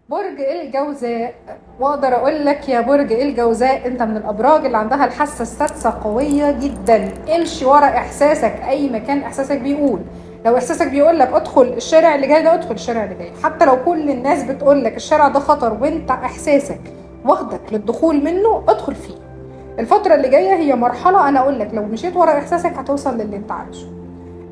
برج الجوزاء. واقدر اقول لك يا برج الجوزاء، انت من الابراج اللي عندها الحاسه السادسه قويه جدا. امشي ورا احساسك اي مكان احساسك بيقول. لو احساسك بيقول لك ادخل الشارع اللي جاي ده، ادخل الشارع اللي جاي، حتى لو كل الناس بتقول لك الشارع ده خطر وانت احساسك واخدك للدخول منه، ادخل فيه. الفتره اللي جايه هي مرحله، انا اقول لك لو مشيت ورا احساسك هتوصل للي انت عايزه.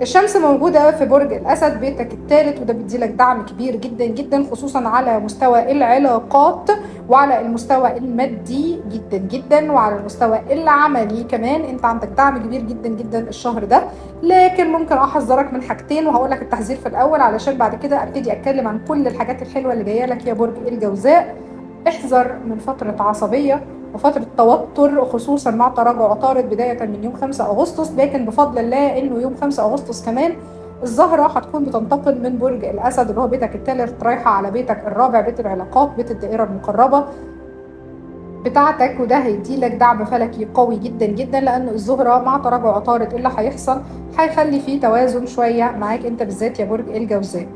الشمس موجودة في برج الأسد بيتك الثالث، وده بيديلك دعم كبير جدا جدا، خصوصا على مستوى العلاقات وعلى المستوى المادي جدا جدا وعلى المستوى العملي كمان. انت عندك دعم كبير جدا جدا الشهر ده. لكن ممكن احذرك من حاجتين، وهقول لك التحذير في الأول علشان بعد كده ابتدي اتكلم عن كل الحاجات الحلوة اللي جاية لك يا برج الجوزاء. احذر من فترة عصبية وفترة توتر، خصوصا مع تراجع عطارد بداية من يوم 5 أغسطس. لكن بفضل الله إنه يوم 5 أغسطس كمان الزهرة هتكون بتنتقل من برج الأسد اللي هو بيتك الثالث رايحة على بيتك الرابع، بيت العلاقات، بيت الدائرة المقربة بتاعتك. وده هيديلك دعم فلكي قوي جدا جدا، لأن الزهرة مع تراجع عطارد اللي هيحصل هيخلي فيه توازن شوية معاك أنت بالذات يا برج الجوزاء.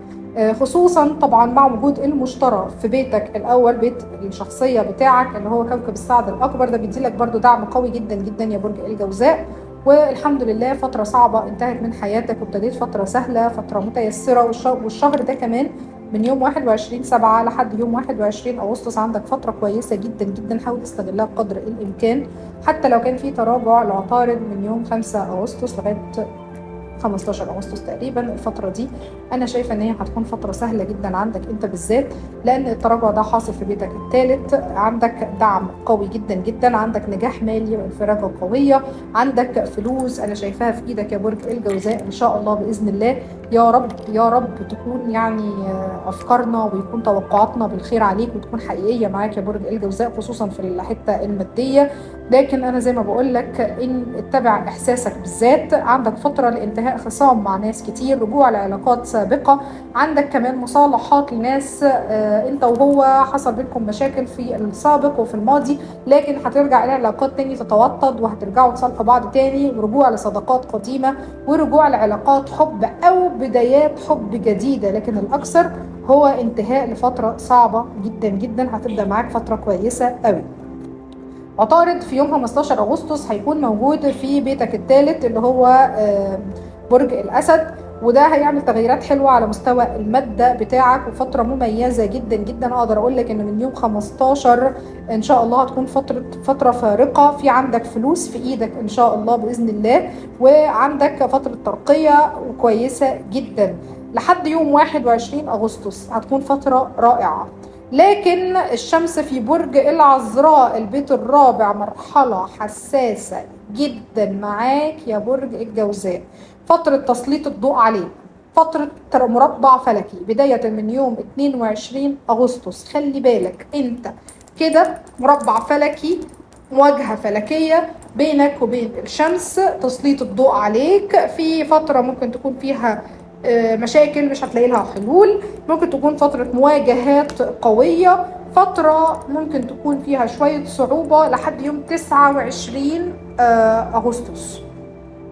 خصوصا طبعا مع وجود المشتري في بيتك الاول، بيت الشخصيه بتاعك اللي هو كوكب السعد الاكبر، ده بيديلك برضو دعم قوي جدا جدا يا برج الجوزاء. والحمد لله فتره صعبه انتهت من حياتك وابتديت فتره سهله، فتره متيسره. والشهر ده كمان من يوم 21/7 لحد يوم 21 أغسطس عندك فترة كويسة جدا جدا، حاول تستغلها قدر الإمكان. حتى لو كان في تراجع لعطارد من يوم 5 أغسطس لغاية 15 اغسطس تقريبا، الفتره دي انا شايفه ان هي هتكون فتره سهله جدا عندك انت بالذات، لان التراجع ده حاصل في بيتك الثالث. عندك دعم قوي جدا جدا، عندك نجاح مالي وانفراجه قويه، عندك فلوس انا شايفاها في ايدك يا برج الجوزاء ان شاء الله باذن الله. يا رب يا رب تكون يعني افكارنا ويكون توقعاتنا بالخير عليك وتكون حقيقيه معاك يا برج الجوزاء، خصوصا في الحته الماديه. لكن انا زي ما بقول لك ان اتبع احساسك بالذات. عندك فتره لانتهاء خصام مع ناس كتير، رجوع لعلاقات سابقه، عندك كمان مصالحات لناس انت وهو حصل بينكم مشاكل في السابق وفي الماضي، لكن هترجع الى علاقات تاني تتوطد وهترجعوا تصالحوا بعض تاني، ورجوع لصداقات قديمه ورجوع لعلاقات حب او بدايات حب جديده. لكن الاكثر هو انتهاء لفتره صعبه جدا جدا، هتبدا معاك فتره كويسه قوي. عطارد في يوم 15 أغسطس هيكون موجود في بيتك الثالث اللي هو برج الأسد، وده هيعمل تغييرات حلوة على مستوى المادة بتاعك، وفترة مميزة جدا جدا. أقدر أقول لك إن من يوم 15 إن شاء الله هتكون فترة فارقة، في عندك فلوس في إيدك إن شاء الله بإذن الله، وعندك فترة ترقية كويسة جدا لحد يوم 21 أغسطس، هتكون فترة رائعة. لكن الشمس في برج العذراء البيت الرابع مرحلة حساسة جدا معاك يا برج الجوزاء. فترة تسليط الضوء عليك، فترة مربع فلكي بداية من يوم 22 أغسطس. خلي بالك انت كده مربع فلكي، مواجهة فلكية بينك وبين الشمس، تسليط الضوء عليك في فترة ممكن تكون فيها مشاكل مش هتلاقي لها حلول، ممكن تكون فترة مواجهات قوية، فترة ممكن تكون فيها شوية صعوبة لحد يوم 29 أغسطس.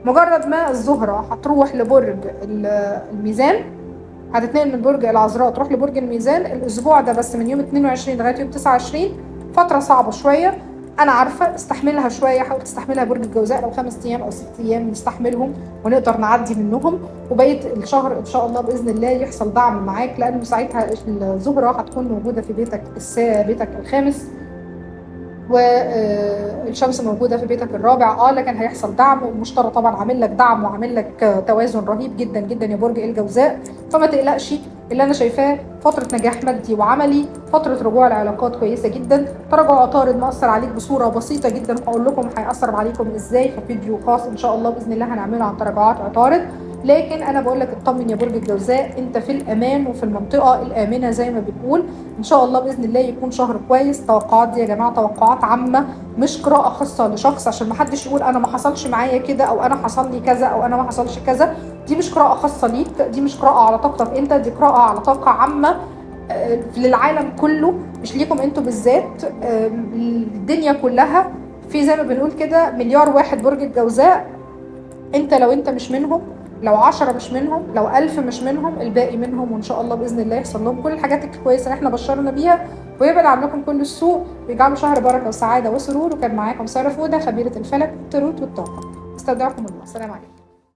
مجرد ما الزهرة هتروح لبرج الميزان، هتتنقل من برج العذراء تروح لبرج الميزان الأسبوع ده بس من يوم 22 لغاية يوم 29. فترة صعبة شوية أنا عارفة، استحملها شوية، حاول تستحملها برج الجوزاء، لو 5 أيام أو 6 أيام نستحملهم ونقدر نعدي منهم، وبقية الشهر إن شاء الله بإذن الله يحصل دعم معاك، لأنه ساعتها الزهرة هتكون موجودة في بيتك الخامس، والشمس موجوده في بيتك الرابع. لكن هيحصل دعم، والمشتري طبعا عامل لك دعم وعامل لك توازن رهيب جدا جدا يا برج الجوزاء، فما تقلقش. اللي انا شايفاه فتره نجاح مادي وعملي، فتره رجوع العلاقات كويسه جدا. تراجع عطارد مأثر عليك بصوره بسيطه جدا، هقول لكم هيأثر عليكم ازاي في فيديو خاص ان شاء الله باذن الله هنعمله عن تراجعات عطارد. لكن انا بقول لك اطمن يا برج الجوزاء، انت في الامان وفي المنطقه الامنه زي ما بنقول. ان شاء الله باذن الله يكون شهر كويس. التوقعات دي يا جماعه توقعات عامه، مش قراءه خاصه لشخص، عشان ما حدش يقول انا ما حصلش معايا كده او انا حصل لي كذا او انا ما حصلش كذا. دي مش قراءه خاصه ليك، دي مش قراءه على طاقتك انت، دي قراءه على طاقه عامه للعالم كله، مش ليكم انتوا بالذات، الدنيا كلها. في زي ما بنقول كده مليار واحد برج الجوزاء، انت لو انت مش منهم، لو 10 مش منهم، لو 1000 مش منهم، الباقي منهم، وان شاء الله باذن الله يحصل لهم كل الحاجات الكويسه اللي احنا بشرنا بيها، ويبعد عنكم كل السوء، ويجعله شهر بركه وسعاده وسرور. وكان معاكم ساره فوده خبيره الفلك والتروت والطاقه. استودعكم الله، السلام عليكم.